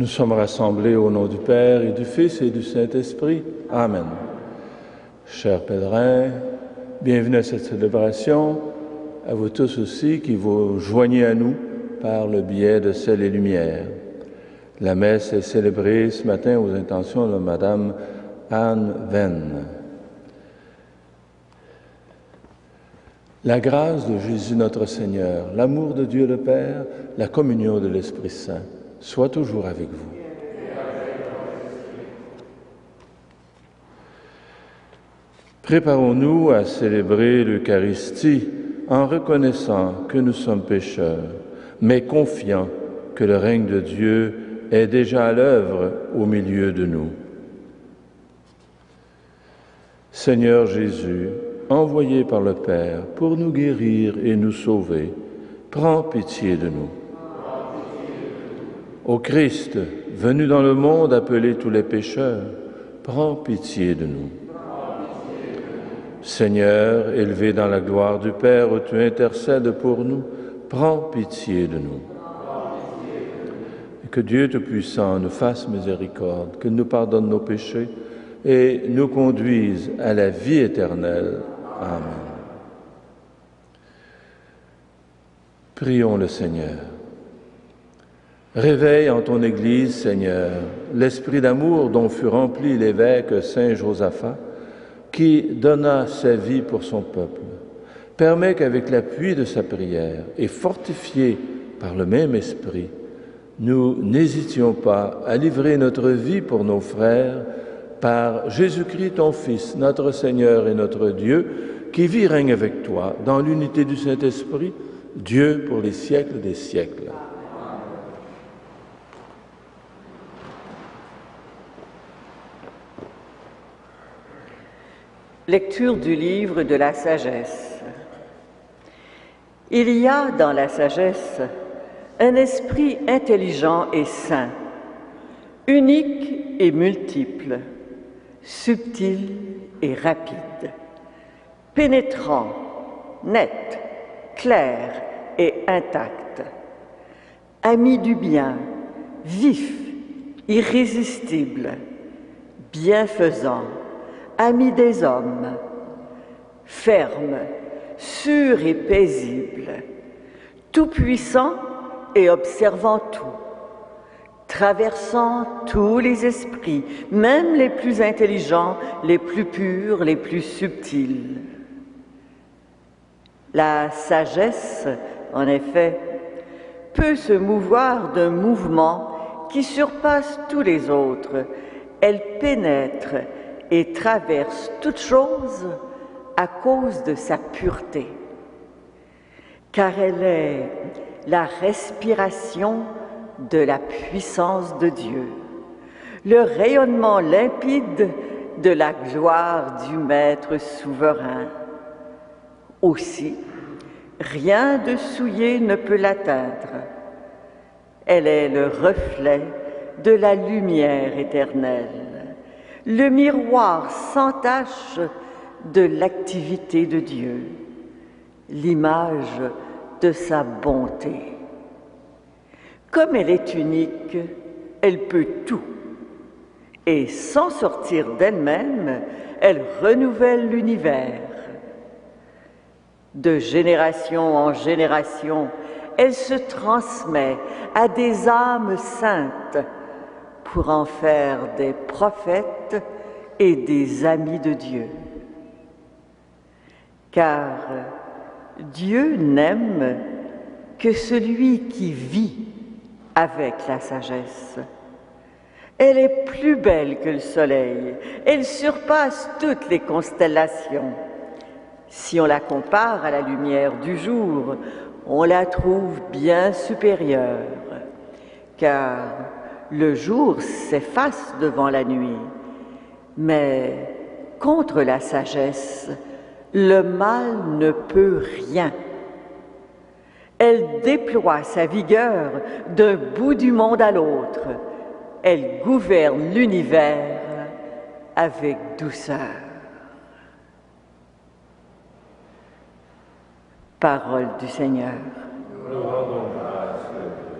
Nous sommes rassemblés au nom du Père et du Fils et du Saint-Esprit. Amen. Chers pèlerins, bienvenue à cette célébration, à vous tous aussi qui vous joignez à nous par le biais de Sel et Lumière. La messe est célébrée ce matin aux intentions de Madame Anne Venn. La grâce de Jésus notre Seigneur, l'amour de Dieu le Père, la communion de l'Esprit Saint, soit toujours avec vous. Préparons-nous à célébrer l'Eucharistie en reconnaissant que nous sommes pécheurs, mais confiants que le règne de Dieu est déjà à l'œuvre au milieu de nous. Seigneur Jésus, envoyé par le Père pour nous guérir et nous sauver, prends pitié de nous. Ô Christ, venu dans le monde appeler tous les pécheurs, prends pitié de nous. Seigneur, élevé dans la gloire du Père, où tu intercèdes pour nous, prends pitié de nous. Et que Dieu Tout-Puissant nous fasse miséricorde, qu'il nous pardonne nos péchés et nous conduise à la vie éternelle. Amen. Prions le Seigneur. Réveille en ton Église, Seigneur, l'esprit d'amour dont fut rempli l'évêque Saint Josaphat, qui donna sa vie pour son peuple. Permets qu'avec l'appui de sa prière et fortifiés par le même esprit, nous n'hésitions pas à livrer notre vie pour nos frères par Jésus-Christ, ton Fils, notre Seigneur et notre Dieu, qui vit et règne avec toi dans l'unité du Saint-Esprit, Dieu pour les siècles des siècles. Lecture du livre de la sagesse. Il y a dans la sagesse un esprit intelligent et saint, unique et multiple, subtil et rapide, pénétrant, net, clair et intact, ami du bien, vif, irrésistible, bienfaisant, ami des hommes, ferme, sûr et paisible, tout-puissant et observant tout, traversant tous les esprits, même les plus intelligents, les plus purs, les plus subtils. La sagesse, en effet, peut se mouvoir d'un mouvement qui surpasse tous les autres. Elle pénètre et traverse toute chose à cause de sa pureté, car elle est la respiration de la puissance de Dieu, le rayonnement limpide de la gloire du Maître souverain. Aussi, rien de souillé ne peut l'atteindre. Elle est le reflet de la lumière éternelle, le miroir sans tache de l'activité de Dieu, l'image de sa bonté. Comme elle est unique, elle peut tout, et sans sortir d'elle-même, elle renouvelle l'univers. De génération en génération, elle se transmet à des âmes saintes pour en faire des prophètes et des amis de Dieu. Car Dieu n'aime que celui qui vit avec la sagesse. Elle est plus belle que le soleil, elle surpasse toutes les constellations. Si on la compare à la lumière du jour, on la trouve bien supérieure, car le jour s'efface devant la nuit, mais contre la sagesse, le mal ne peut rien. Elle déploie sa vigueur d'un bout du monde à l'autre. Elle gouverne l'univers avec douceur. Parole du Seigneur. Nous rendons grâce à Dieu.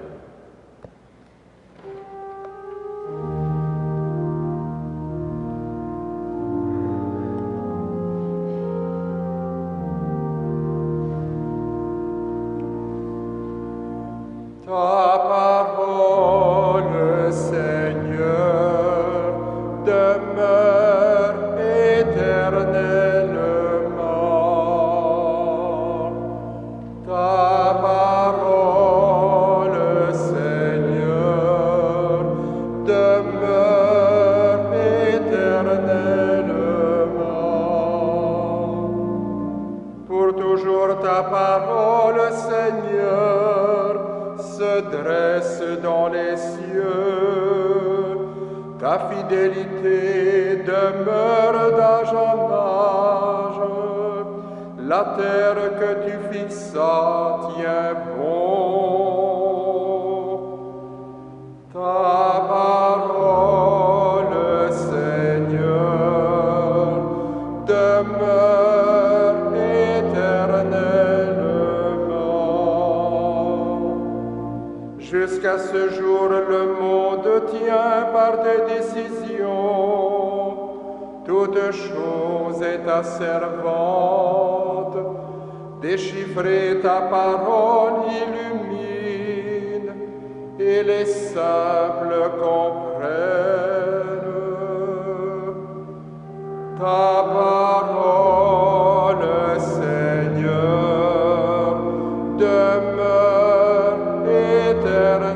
Ta parole, Seigneur, demeure éternellement. Ta parole, Seigneur, demeure éternellement. Pour toujours ta parole, Seigneur, se dresse dans les cieux. Ta fidélité demeure d'âge en âge. La terre que tu fixas tient bon. Ta parole, Seigneur, demeure éternellement. Jusqu'à ce jour, le monde tient par tes décisions. Toute chose est ta servante. Déchiffrer ta parole illumine, et les simples comprennent. Ta parole, Seigneur, demeure éternellement.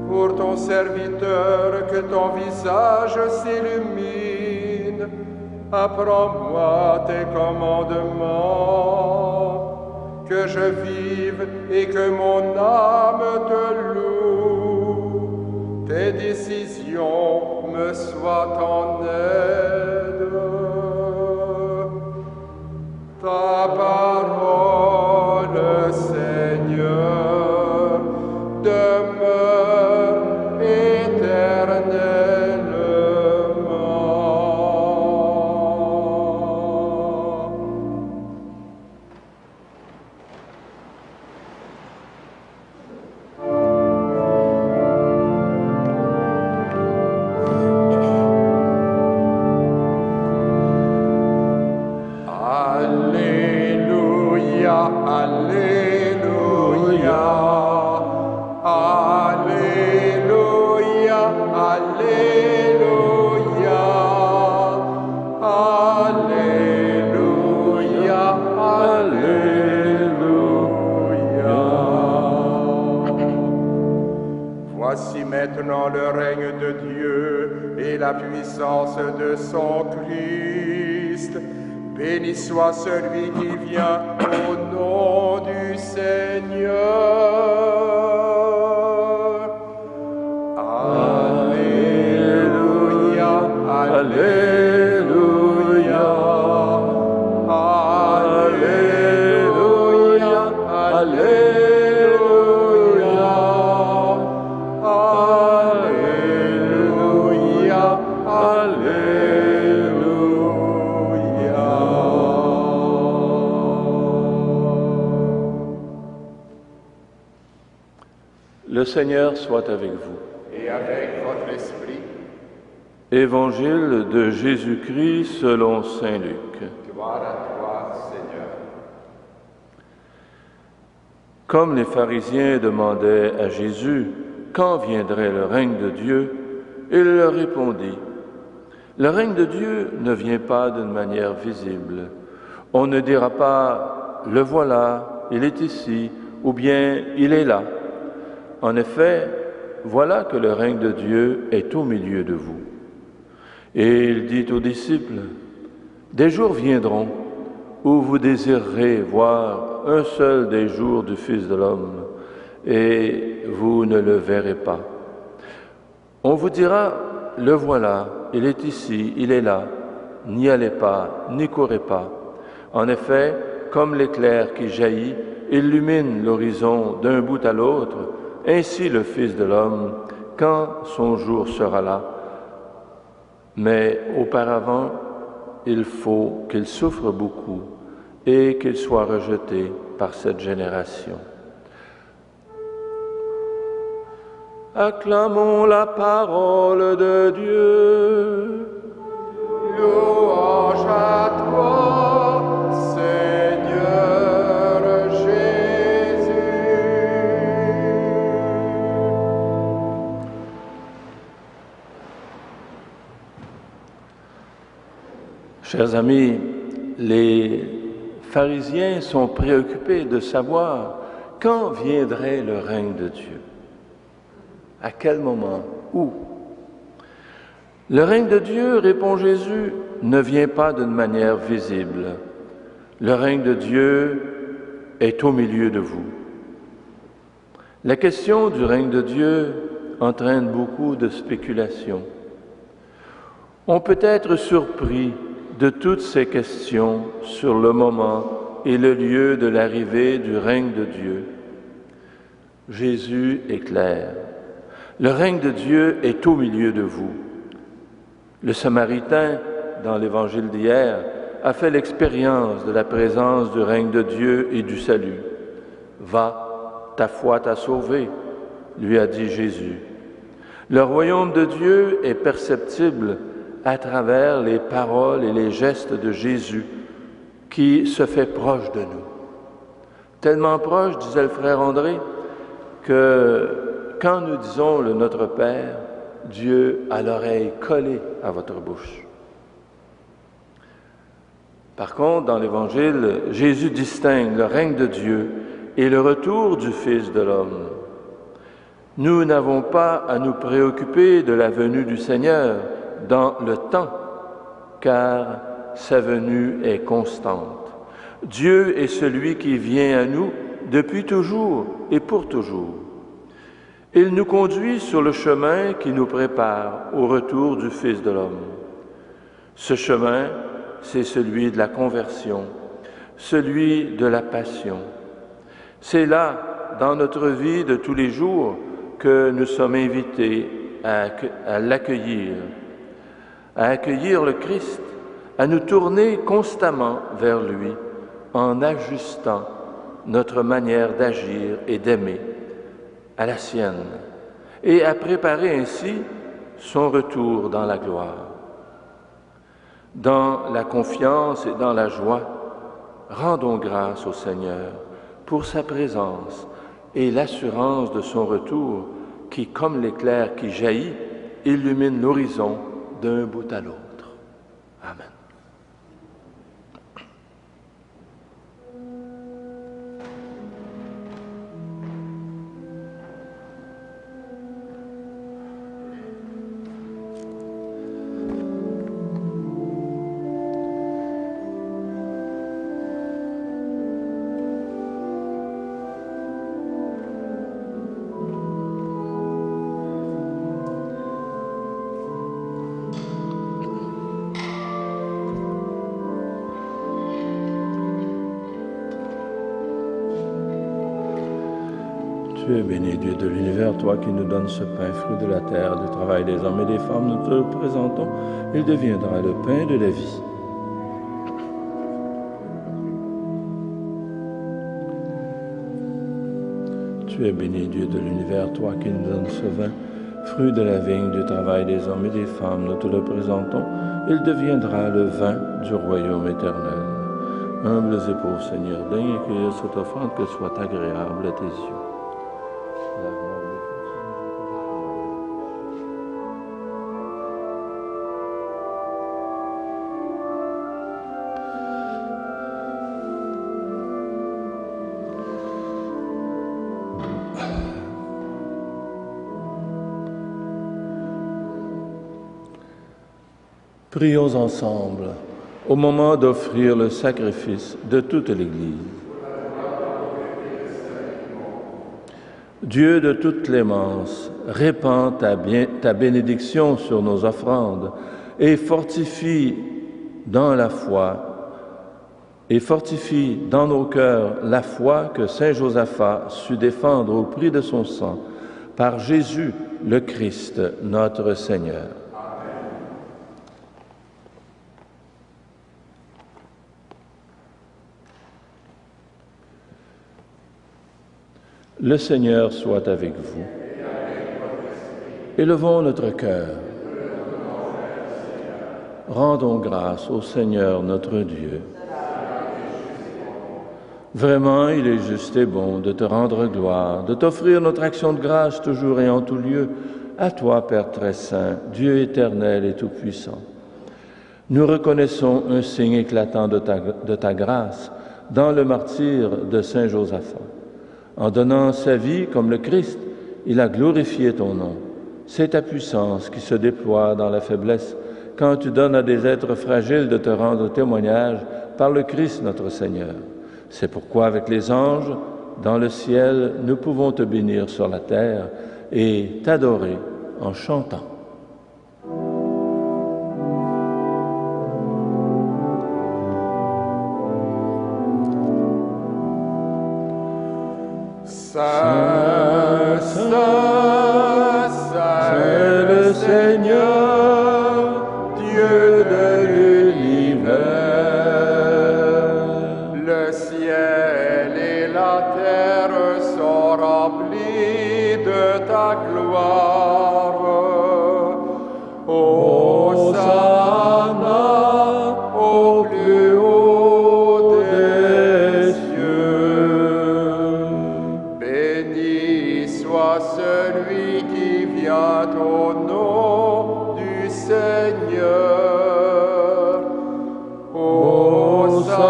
Pour ton serviteur, que ton visage s'illumine. Apprends-moi tes commandements, que je vive et que mon âme te loue. Tes décisions me soient en aide. Ta parole, Seigneur, demeure éternellement. Alléluia, Alléluia, Alléluia, Alléluia, Alléluia, Alléluia. Voici maintenant le règne de Dieu et la puissance de son Christ. Béni soit celui qui vient au nom du Seigneur. Alléluia, Alléluia, Alléluia, Alléluia, Alléluia, Alléluia. Le Seigneur soit avec vous. Et avec votre esprit. Évangile de Jésus-Christ selon saint Luc. Gloire à toi, Seigneur. Comme les pharisiens demandaient à Jésus quand viendrait le règne de Dieu, il leur répondit: le règne de Dieu ne vient pas d'une manière visible. On ne dira pas « le voilà, il est ici » ou bien « il est là ». En effet, voilà que le règne de Dieu est au milieu de vous. Et il dit aux disciples: des jours viendront où vous désirerez voir un seul des jours du Fils de l'homme, et vous ne le verrez pas. On vous dira: le voilà, il est ici, il est là. N'y allez pas, n'y courez pas. En effet, comme l'éclair qui jaillit illumine l'horizon d'un bout à l'autre, ainsi le Fils de l'homme, quand son jour sera là. Mais auparavant, il faut qu'il souffre beaucoup et qu'il soit rejeté par cette génération. Acclamons la parole de Dieu. Louange à toi, Seigneur. Chers amis, les pharisiens sont préoccupés de savoir quand viendrait le règne de Dieu. À quel moment? Où? Le règne de Dieu, répond Jésus, ne vient pas d'une manière visible. Le règne de Dieu est au milieu de vous. La question du règne de Dieu entraîne beaucoup de spéculations. On peut être surpris de toutes ces questions sur le moment et le lieu de l'arrivée du règne de Dieu. Jésus est clair. Le règne de Dieu est au milieu de vous. Le Samaritain, dans l'Évangile d'hier, a fait l'expérience de la présence du règne de Dieu et du salut. « Va, ta foi t'a sauvé », lui a dit Jésus. Le royaume de Dieu est perceptible à travers les paroles et les gestes de Jésus qui se fait proche de nous. Tellement proche, disait le frère André, que quand nous disons le Notre Père, Dieu a l'oreille collée à votre bouche. Par contre, dans l'Évangile, Jésus distingue le règne de Dieu et le retour du Fils de l'homme. Nous n'avons pas à nous préoccuper de la venue du Seigneur dans le temps, car sa venue est constante. Dieu est celui qui vient à nous depuis toujours et pour toujours. Il nous conduit sur le chemin qui nous prépare au retour du Fils de l'homme. Ce chemin, c'est celui de la conversion, celui de la passion. C'est là, dans notre vie de tous les jours, que nous sommes invités à l'accueillir, à accueillir le Christ, à nous tourner constamment vers lui en ajustant notre manière d'agir et d'aimer à la sienne et à préparer ainsi son retour dans la gloire. Dans la confiance et dans la joie, rendons grâce au Seigneur pour sa présence et l'assurance de son retour qui, comme l'éclair qui jaillit, illumine l'horizon d'un bout à l'autre. Amen. Tu es béni, Dieu de l'univers, toi qui nous donnes ce pain, fruit de la terre, du travail des hommes et des femmes, nous te le présentons. Il deviendra le pain de la vie. Tu es béni, Dieu de l'univers, toi qui nous donnes ce vin, fruit de la vigne, du travail des hommes et des femmes, nous te le présentons. Il deviendra le vin du royaume éternel. Humbles et pauvres Seigneur, daigne accueillir cette offrande, qu'elle soit agréable à tes yeux. Prions ensemble au moment d'offrir le sacrifice de toute l'Église. Dieu de toute clémence, répands ta bénédiction sur nos offrandes et fortifie dans la foi et fortifie dans nos cœurs la foi que Saint Josaphat sut défendre au prix de son sang par Jésus le Christ, notre Seigneur. Le Seigneur soit avec vous. Élevons notre cœur. Rendons grâce au Seigneur notre Dieu. Vraiment, il est juste et bon de te rendre gloire, de t'offrir notre action de grâce toujours et en tout lieu, à toi, Père très saint, Dieu éternel et tout-puissant. Nous reconnaissons un signe éclatant de ta grâce dans le martyre de Saint Josaphat. En donnant sa vie comme le Christ, il a glorifié ton nom. C'est ta puissance qui se déploie dans la faiblesse quand tu donnes à des êtres fragiles de te rendre témoignage par le Christ notre Seigneur. C'est pourquoi avec les anges, dans le ciel, nous pouvons te bénir sur la terre et t'adorer en chantant. Saint, Saint, Saint le Seigneur, Dieu de l'univers. Le ciel et la terre sont remplis de ta gloire. Hosanna au plus haut des cieux. Béni soit celui qui vient au nom du Seigneur. Hosanna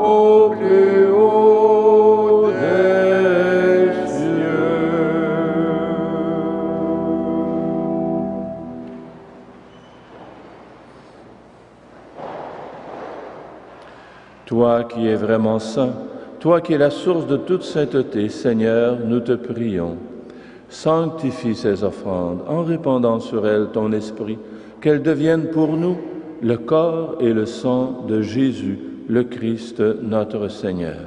au plus haut des cieux. Toi qui es vraiment saint, toi qui es la source de toute sainteté, Seigneur, nous te prions. Sanctifie ces offrandes en répandant sur elles ton esprit, qu'elles deviennent pour nous le corps et le sang de Jésus, le Christ, notre Seigneur.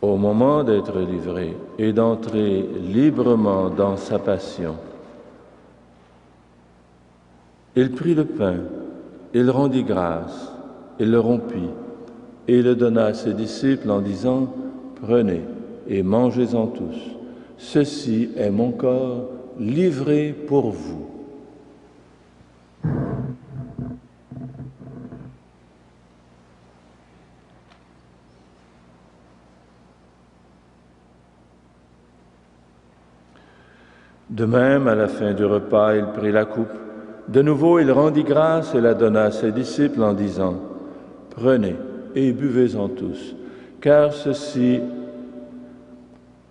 Au moment d'être livré et d'entrer librement dans sa passion, il prit le pain, il rendit grâce, il le rompit et le donna à ses disciples en disant « Prenez et mangez-en tous. Ceci est mon corps livré pour vous. » De même, à la fin du repas, il prit la coupe. De nouveau, il rendit grâce et la donna à ses disciples en disant « Prenez et buvez-en tous, car ceci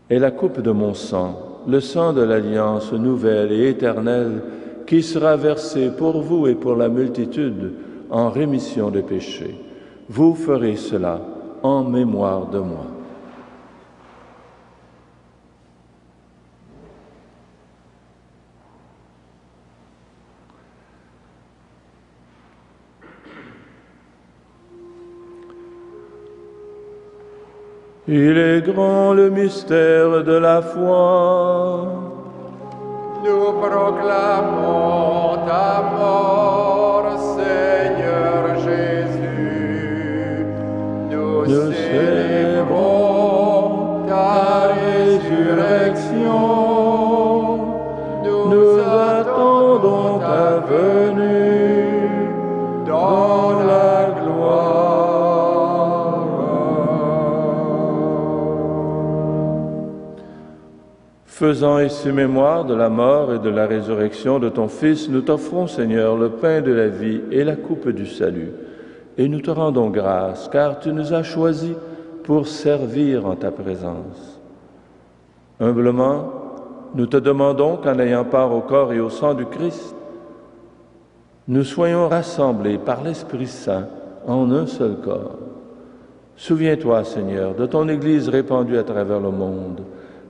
est la coupe de mon sang, le sang de l'alliance nouvelle et éternelle qui sera versé pour vous et pour la multitude en rémission des péchés. Vous ferez cela en mémoire de moi. » Il est grand le mystère de la foi. Nous proclamons ta mort, Seigneur Jésus. Nous célébrons ta résurrection. Nous attendons ta venue dans la gloire. Faisant ici mémoire de la mort et de la résurrection de ton Fils, nous t'offrons, Seigneur, le pain de la vie et la coupe du salut. Et nous te rendons grâce, car tu nous as choisis pour servir en ta présence. Humblement, nous te demandons qu'en ayant part au corps et au sang du Christ, nous soyons rassemblés par l'Esprit Saint en un seul corps. Souviens-toi, Seigneur, de ton Église répandue à travers le monde.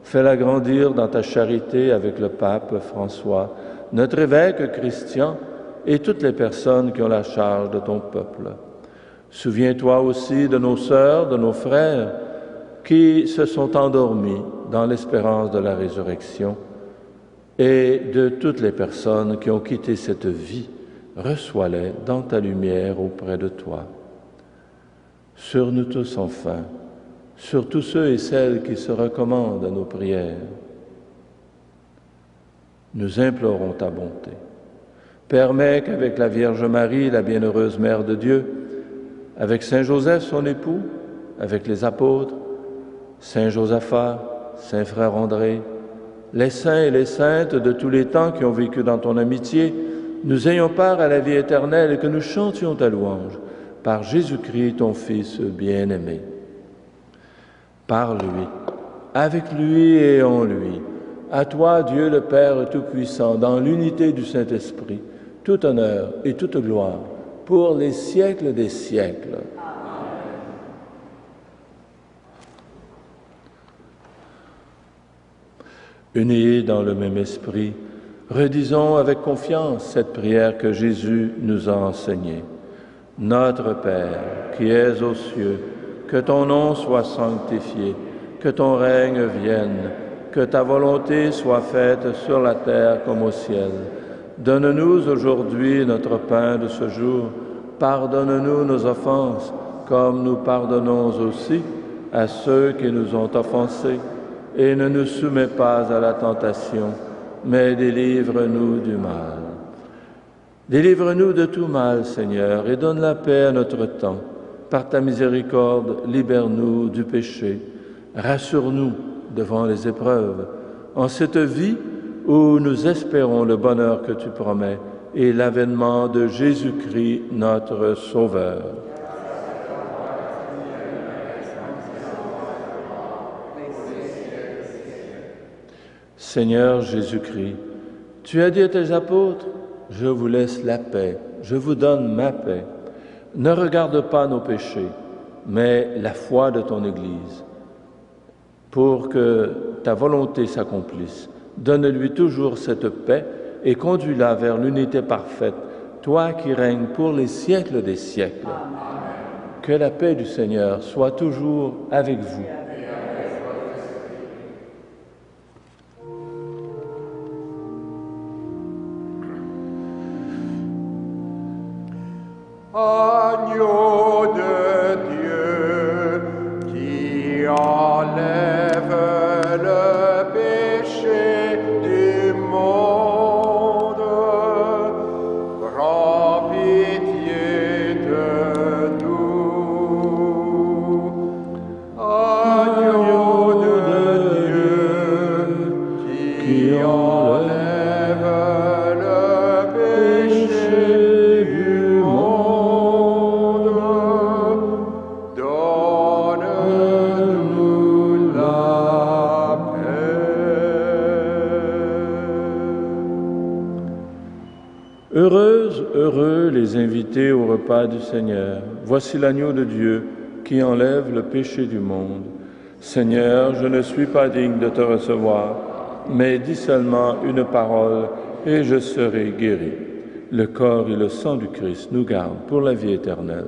Fais-la grandir dans ta charité avec le pape François, notre évêque Christian et toutes les personnes qui ont la charge de ton peuple. Souviens-toi aussi de nos sœurs, de nos frères qui se sont endormis dans l'espérance de la résurrection et de toutes les personnes qui ont quitté cette vie. Reçois-les dans ta lumière auprès de toi. Sur nous tous enfin, sur tous ceux et celles qui se recommandent à nos prières, nous implorons ta bonté. Permets qu'avec la Vierge Marie, la bienheureuse Mère de Dieu, avec Saint Joseph, son époux, avec les apôtres, Saint Josaphat, Saint Frère André, les saints et les saintes de tous les temps qui ont vécu dans ton amitié, nous ayons part à la vie éternelle et que nous chantions ta louange par Jésus-Christ, ton Fils bien-aimé. Par lui, avec lui et en lui, à toi, Dieu le Père Tout-Puissant, dans l'unité du Saint-Esprit, tout honneur et toute gloire, pour les siècles des siècles. Unis dans le même esprit, redisons avec confiance cette prière que Jésus nous a enseignée. Notre Père, qui es aux cieux, que ton nom soit sanctifié, que ton règne vienne, que ta volonté soit faite sur la terre comme au ciel. Donne-nous aujourd'hui notre pain de ce jour. Pardonne-nous nos offenses, comme nous pardonnons aussi à ceux qui nous ont offensés. Et ne nous soumets pas à la tentation, mais délivre-nous du mal. Délivre-nous de tout mal, Seigneur, et donne la paix à notre temps. Par ta miséricorde, libère-nous du péché. Rassure-nous devant les épreuves, en cette vie où nous espérons le bonheur que tu promets et l'avènement de Jésus-Christ, notre Sauveur. Seigneur Jésus-Christ, tu as dit à tes apôtres, « Je vous laisse la paix, je vous donne ma paix. Ne regarde pas nos péchés, mais la foi de ton Église. Pour que ta volonté s'accomplisse, donne-lui toujours cette paix et conduis-la vers l'unité parfaite, toi qui règnes pour les siècles des siècles. Que la paix du Seigneur soit toujours avec vous. Agneau de Dieu qui enlève le péché du monde, prends pitié de nous. Agneau de Dieu qui enlève le péché du monde, Heureux les invités au repas du Seigneur. Voici l'agneau de Dieu qui enlève le péché du monde. Seigneur, je ne suis pas digne de te recevoir, mais dis seulement une parole et je serai guéri. Le corps et le sang du Christ nous gardent pour la vie éternelle.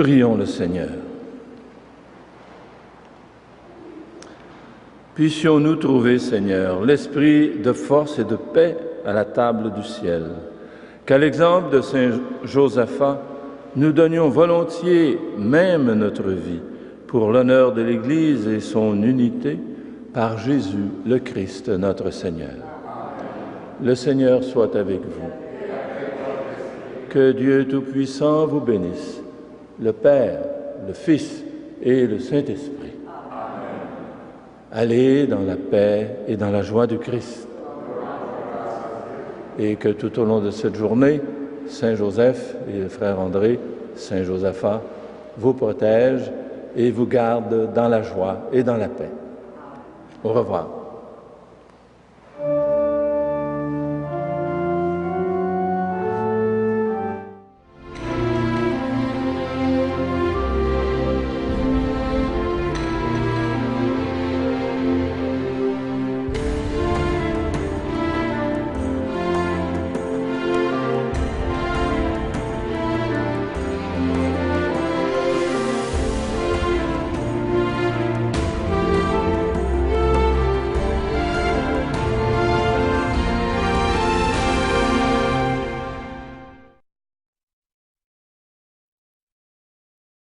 Prions le Seigneur. Puissions-nous trouver, Seigneur, l'esprit de force et de paix à la table du ciel, qu'à l'exemple de saint Josaphat, nous donnions volontiers même notre vie pour l'honneur de l'Église et son unité par Jésus, le Christ, notre Seigneur. Le Seigneur soit avec vous. Que Dieu Tout-Puissant vous bénisse, le Père, le Fils et le Saint-Esprit. Allez dans la paix et dans la joie du Christ. Et que tout au long de cette journée, Saint Joseph et le frère André, Saint Josaphat, vous protègent et vous gardent dans la joie et dans la paix. Au revoir.